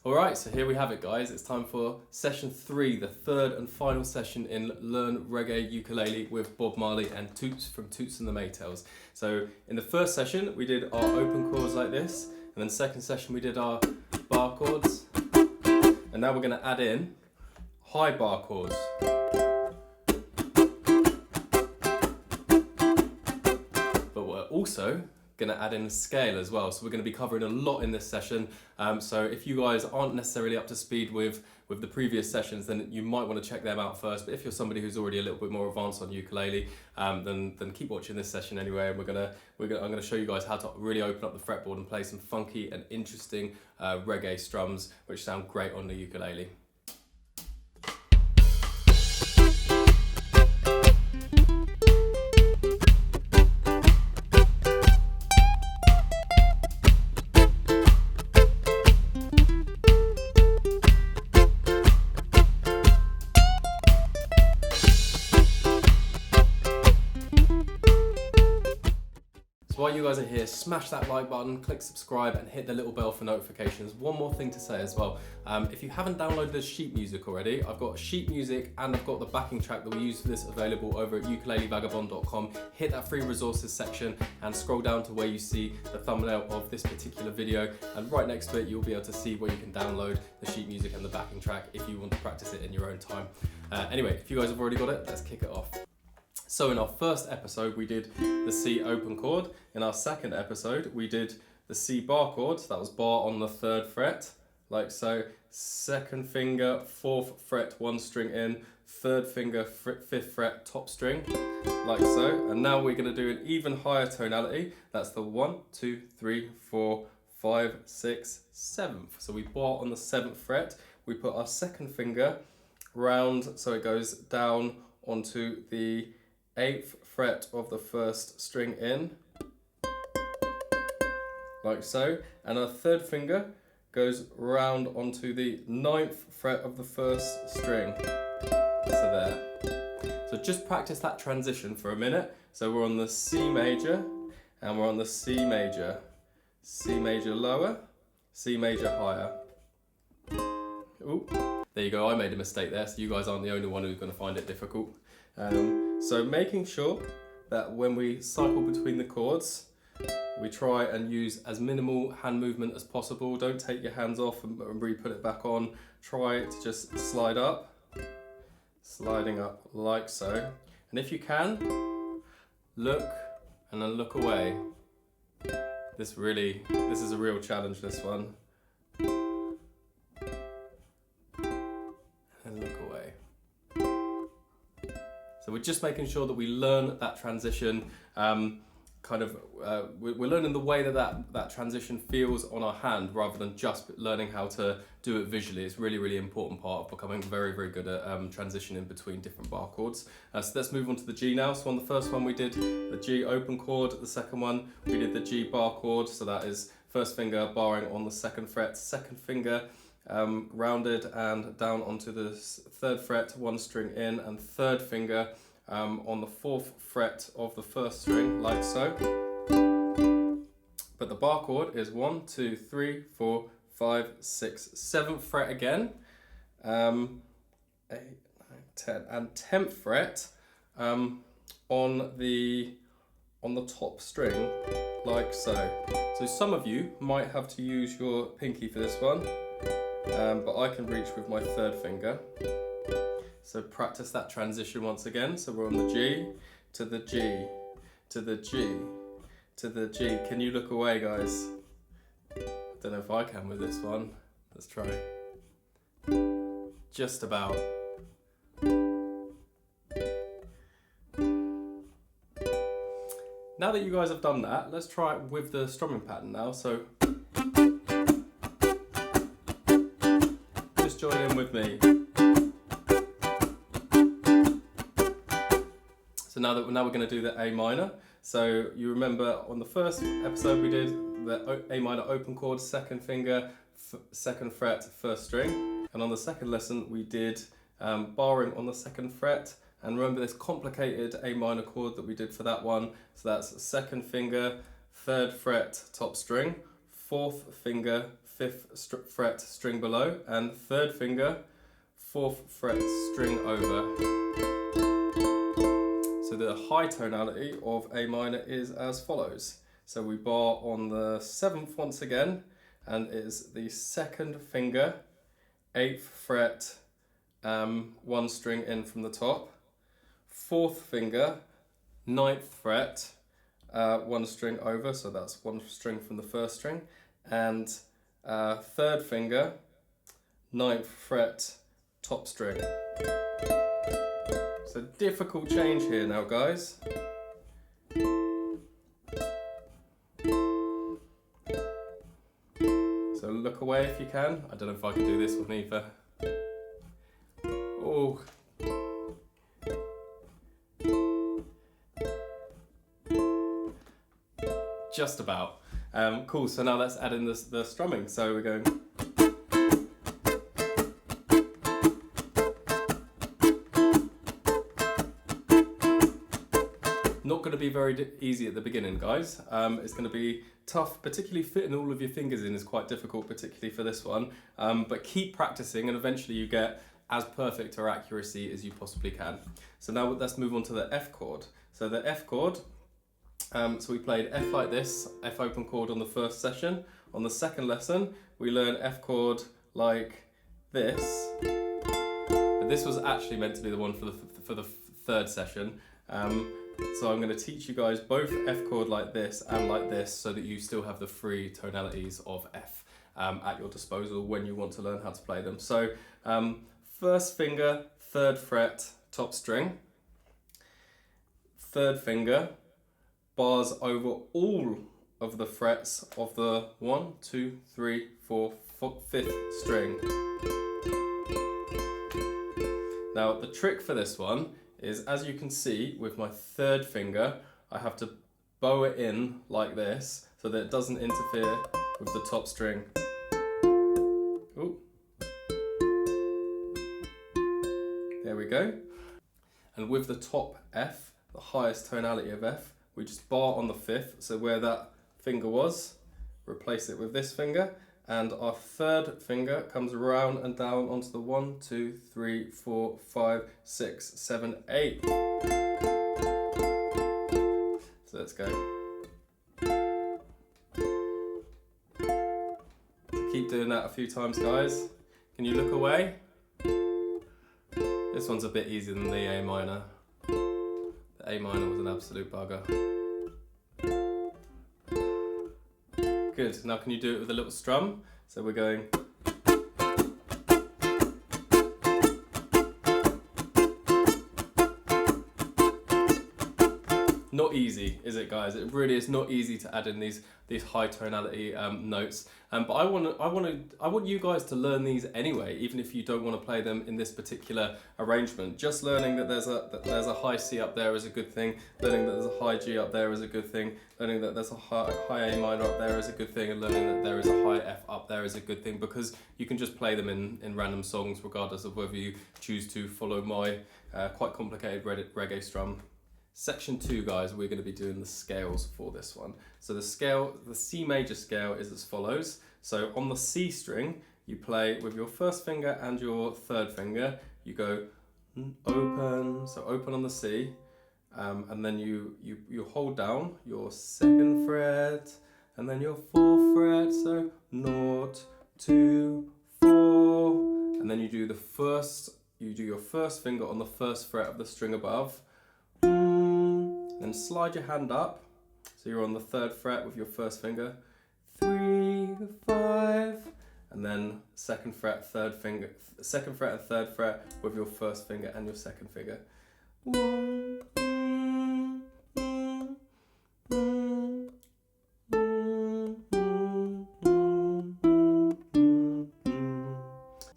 Alright, so here we have it guys, it's time for session 3, the third and final session in Learn Reggae Ukulele with Bob Marley and Toots from Toots and the Maytals. So in the first session we did our open chords like this, and then second session we did our bar chords, and now we're going to add in high bar chords. But we're also going to add in scale as well, so we're going to be covering a lot in this session. So if you guys aren't necessarily up to speed with the previous sessions, then you might want to check them out first. But if you're somebody who's already a little bit more advanced on ukulele, then keep watching this session anyway. And I'm gonna show you guys how to really open up the fretboard and play some funky and interesting reggae strums, which sound great on the ukulele. So while you guys are here, smash that like button, click subscribe and hit the little bell for notifications. One more thing to say as well, if you haven't downloaded the sheet music already, I've got sheet music and I've got the backing track that we use for this available over at ukulelevagabond.com. Hit that free resources section and scroll down to where you see the thumbnail of this particular video, and right next to it you'll be able to see where you can download the sheet music and the backing track if you want to practice it in your own time. Anyway, if you guys have already got it, let's kick it off. So in our first episode we did the C open chord. In our second episode we did the C bar chord, so that was bar on the 3rd fret, like so. 2nd finger, 4th fret, 1 string in, 3rd finger, 5th fret, top string, like so. And now we're going to do an even higher tonality, that's the 1, 2, 3, 4, 5, 6, 7th. So we bar on the 7th fret, we put our 2nd finger round so it goes down onto the 8th fret of the 1st string in, like so, and our 3rd finger goes round onto the 9th fret of the 1st string, so there. So just practice that transition for a minute. So we're on the C major, and we're on the C major, C major lower, C major higher. Ooh, there you go, I made a mistake there, so you guys aren't the only one who's going to find it difficult. So making sure that when we cycle between the chords, we try and use as minimal hand movement as possible. Don't take your hands off and re-put it back on. Try to just slide up, sliding up like so. And if you can, look and then look away. This is a real challenge, this one. And look away. So we're just making sure that we learn that transition, we're learning the way that transition feels on our hand rather than just learning how to do it visually. It's really, really important part of becoming very, very good at transitioning between different bar chords. So let's move on to the G now. So on the first one we did the G open chord, the second one we did the G bar chord, so that is 1st finger barring on the 2nd fret, 2nd finger rounded and down onto the 3rd fret, 1 string in, and 3rd finger on the 4th fret of the 1st string, like so. But the bar chord is 1, 2, 3, 4, 5, 6, 7th fret again, 8, 9, 10, and 10th fret on the top string, like so. So some of you might have to use your pinky for this one, but I can reach with my 3rd finger. So practice that transition once again. So we're on the G, to the G, to the G, to the G. Can you look away, guys? I don't know if I can with this one. Let's try. Just about. Now that you guys have done that, let's try it with the strumming pattern now. So just join in with me. So now we're going to do the A minor. So you remember on the first episode we did the A minor open chord, 2nd finger, 2nd fret, 1st string. And on the second lesson we did barring on the 2nd fret. And remember this complicated A minor chord that we did for that one. So that's 2nd finger, 3rd fret, top string, 4th finger, 5th fret string below, and 3rd finger 4th fret string over. So the high tonality of A minor is as follows. So we bar on the 7th once again, and it is the 2nd finger, 8th fret, 1 string in from the top, 4th finger, 9th fret, 1 string over, so that's 1 string from the 1st string, and 3rd finger, 9th fret, top string. So difficult change here now, guys. So look away if you can. I don't know if I can do this one either. Oh. Just about. Cool, so now let's add in the strumming. So we're going... Not going to be very easy at the beginning, guys. It's going to be tough, particularly fitting all of your fingers in is quite difficult, particularly for this one. But keep practicing and eventually you get as perfect or accuracy as you possibly can. So now let's move on to the F chord. So the F chord, so we played F like this, F open chord on the first session. On the second lesson, we learned F chord like this. But this was actually meant to be the one for the third session. So I'm going to teach you guys both F chord like this and like this so that you still have the 3 tonalities of F at your disposal when you want to learn how to play them. So first finger, 3rd fret, top string. 3rd finger bars over all of the frets of the 1, 2, 3, 4, 5th string. Now the trick for this one is, as you can see with my 3rd finger, I have to bow it in like this so that it doesn't interfere with the top string. Ooh. There we go. And with the top F, the highest tonality of F, we just bar on the 5th, so where that finger was, replace it with this finger, and our 3rd finger comes around and down onto the 1, 2, 3, 4, 5, 6, 7, 8. So let's go. Keep doing that a few times, guys. Can you look away? This one's a bit easier than the A minor. The A minor was an absolute bugger. Good, now can you do it with a little strum? So we're going... Not easy, is it, guys? It really is not easy to add in these high tonality notes. But I want you guys to learn these anyway, even if you don't want to play them in this particular arrangement. Just learning that there's a high C up there is a good thing. Learning that there's a high G up there is a good thing. Learning that there's a high A minor up there is a good thing, and learning that there is a high F up there is a good thing, because you can just play them in random songs regardless of whether you choose to follow my quite complicated reggae strum. Section 2, guys, we're going to be doing the scales for this one. So the C major scale is as follows. So on the C string, you play with your 1st finger and your 3rd finger. You go open, so open on the C, and then you hold down your 2nd fret, and then your 4th fret, so 0, 2, 4, and then you do your 1st finger on the 1st fret of the string above. Then slide your hand up, so you're on the 3rd fret with your 1st finger, 3, 5, and then 2nd fret, 3rd finger, 2nd fret and 3rd fret with your 1st finger and your 2nd finger. 1,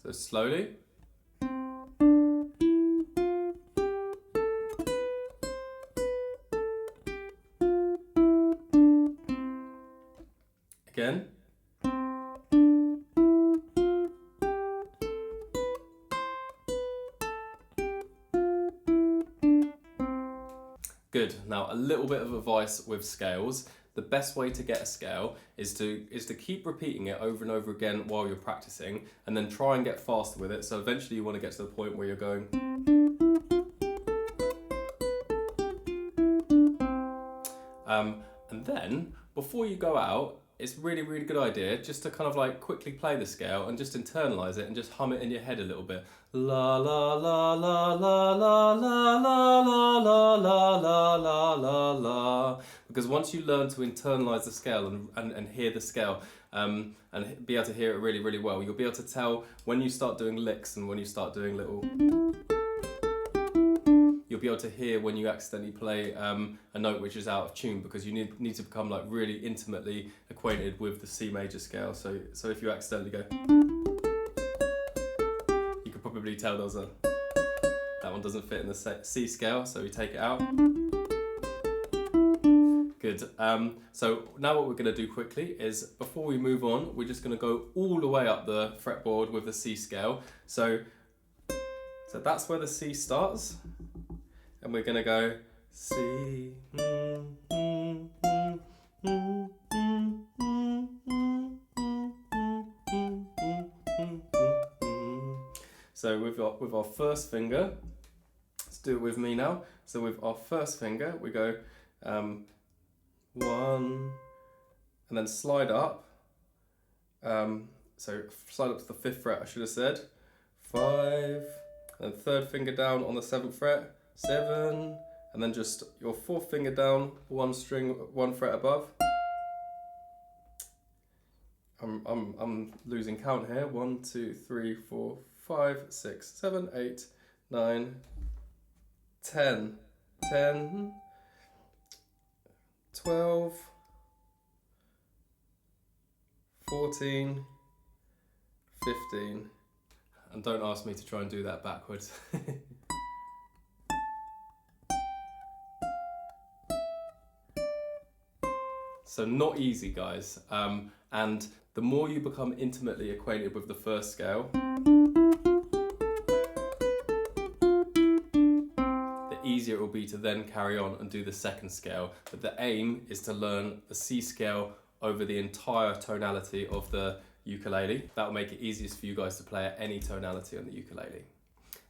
so slowly. Again. Good. Now a little bit of advice with scales. the best way to get a scale is to keep repeating it over and over again while you're practicing, and then try and get faster with it. So eventually you want to get to the point where you're going. And then before you go out, it's really good idea just to kind of like quickly play the scale and just internalize it and just hum it in your head a little bit. La la la la la la la la la la la la la la la. Because once you learn to internalize the scale and hear the scale and be able to hear it really well, you'll be able to tell when you start doing licks and when you start doing little. You'll be able to hear when you accidentally play a note which is out of tune, because you need to become like really intimately acquainted with the C major scale. So if you accidentally go, you could probably tell that one doesn't fit in the C scale, so we take it out. Good. So now what we're going to do quickly is, before we move on, we're just going to go all the way up the fretboard with the C scale. So that's where the C starts. And we're going to go C. So with our first finger, let's do it with me now. So with our first finger, we go 1, and then slide up. So slide up to the 5th fret, I should have said. 5, and then 3rd finger down on the 7th fret. 7, and then just your 4th finger down, 1 string, 1 fret above. I'm losing count here. 1, 2, 3, 4, 5, 6, 7, 8, 9, 10, 10, 12, 14, 15. And don't ask me to try and do that backwards. So not easy, guys. And the more you become intimately acquainted with the first scale, the easier it will be to then carry on and do the second scale. But the aim is to learn the C scale over the entire tonality of the ukulele. That will make it easiest for you guys to play at any tonality on the ukulele.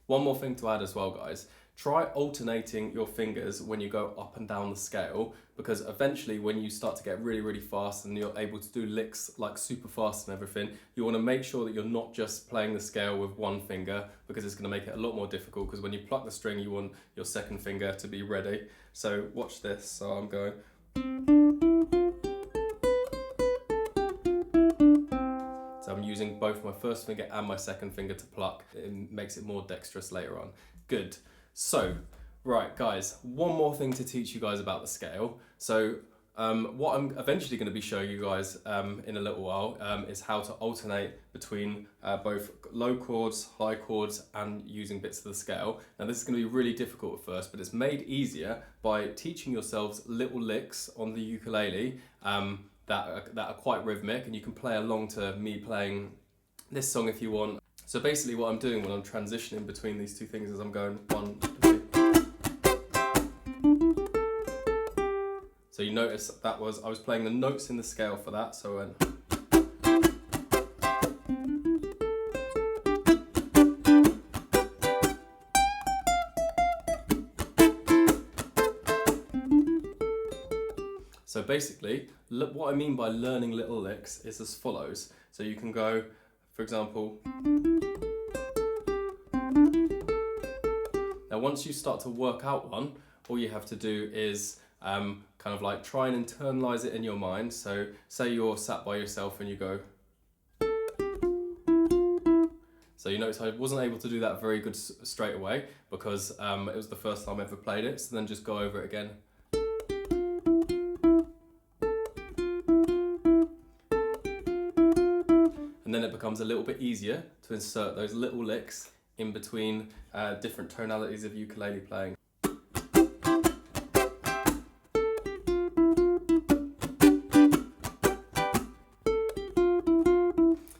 One more thing to add as well, guys. Try alternating your fingers when you go up and down the scale, because eventually when you start to get really fast and you're able to do licks like super fast and everything, you want to make sure that you're not just playing the scale with one finger, because it's going to make it a lot more difficult, because when you pluck the string you want your second finger to be ready. So watch this. So I'm going. So I'm using both my first finger and my second finger to pluck. It makes it more dexterous later on. Good. So, right guys, one more thing to teach you guys about the scale. So what I'm eventually going to be showing you guys in a little while is how to alternate between both low chords, high chords, and using bits of the scale. Now this is going to be really difficult at first, but it's made easier by teaching yourselves little licks on the ukulele that are quite rhythmic, and you can play along to me playing this song if you want. So basically what I'm doing when I'm transitioning between these two things is I'm going 1, 2. So you notice that I was playing the notes in the scale for that, so I went. So basically, what I mean by learning little licks is as follows. So you can go, for example, now once you start to work out one, all you have to do is kind of like try and internalize it in your mind. So say you're sat by yourself and you go. So you notice I wasn't able to do that very good straight away, because it was the first time I ever played it. So then just go over it again. And then it becomes a little bit easier to insert those little licks in between different tonalities of ukulele playing.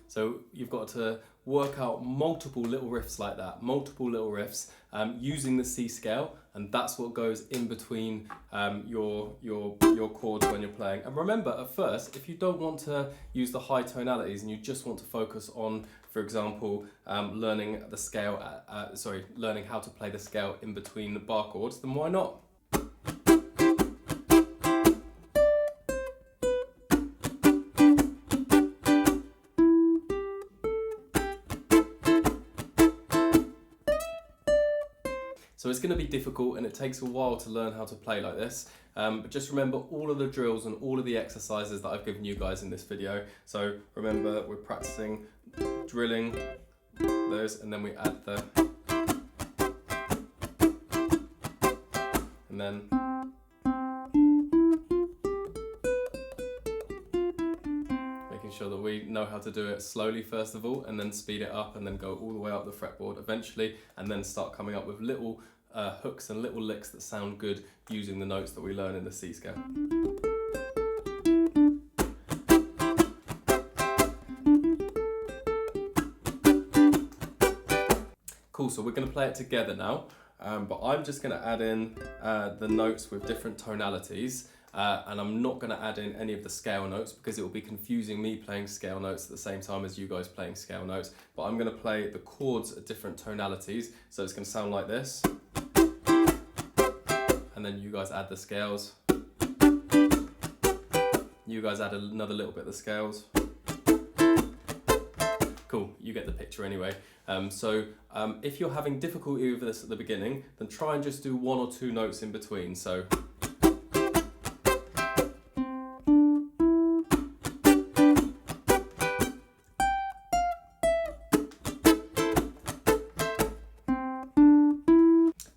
So you've got to work out multiple little riffs like that, multiple little riffs using the C scale, and that's what goes in between your chords when you're playing. And remember, at first, if you don't want to use the high tonalities and you just want to focus on, for example, learning the scale, learning how to play the scale in between the bar chords, then why not? So it's going to be difficult and it takes a while to learn how to play like this, but just remember all of the drills and all of the exercises that I've given you guys in this video. So remember, we're practicing drilling those, and then we add the, and then making sure that we know how to do it slowly first of all, and then speed it up, and then go all the way up the fretboard eventually, and then start coming up with little hooks and little licks that sound good using the notes that we learn in the C scale. Cool, so we're going to play it together now, but I'm just going to add in the notes with different tonalities. And I'm not going to add in any of the scale notes because it will be confusing me playing scale notes at the same time as you guys playing scale notes. But I'm going to play the chords at different tonalities, so it's going to sound like this. And then you guys add the scales. You guys add another little bit of the scales. Cool, you get the picture anyway. If you're having difficulty with this at the beginning, then try and just do 1 or 2 notes in between. So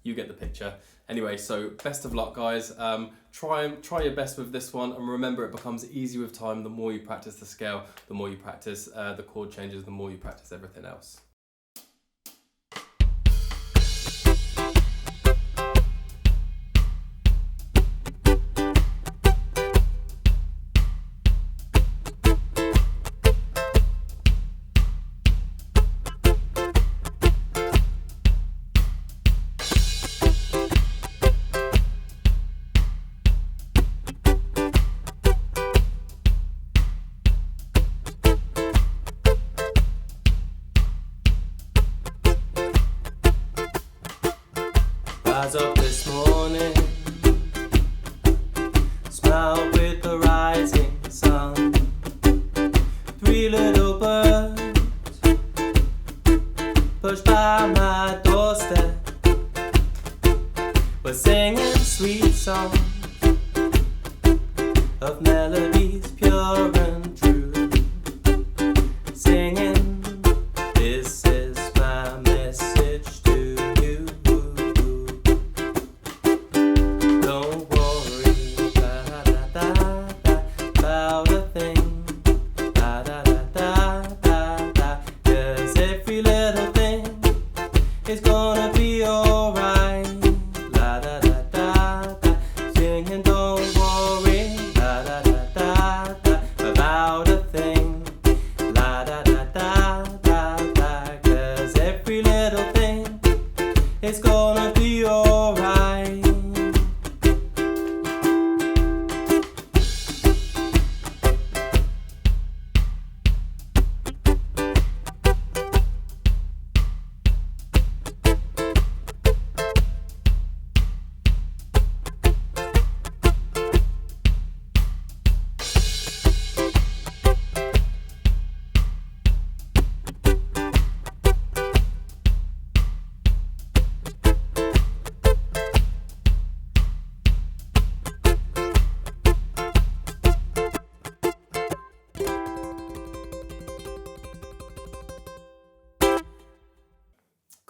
you get the picture. Anyway, so best of luck, guys. Try your best with this one, and remember, it becomes easier with time. The more you practice the scale, the more you practice the chord changes, the more you practice everything else. Rise up this morning, smile with the rising sun. 3 little birds pushed by my doorstep, we're singing sweet songs of melodies pure and true. Singing, this is my message to you. Don't worry, about a thing, 'cause every little thing is gonna be alright. Singing, don't worry, about a thing, 'cause every little thing is gonna be alright.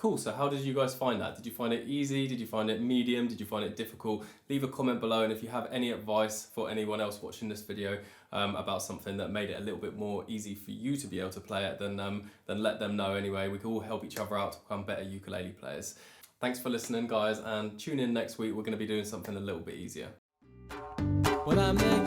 Cool, so how did you guys find that? Did you find it easy? Did you find it medium? Did you find it difficult? Leave a comment below, and if you have any advice for anyone else watching this video about something that made it a little bit more easy for you to be able to play it, then let them know anyway. We can all help each other out to become better ukulele players. Thanks for listening, guys, and tune in next week. We're going to be doing something a little bit easier. When I'm the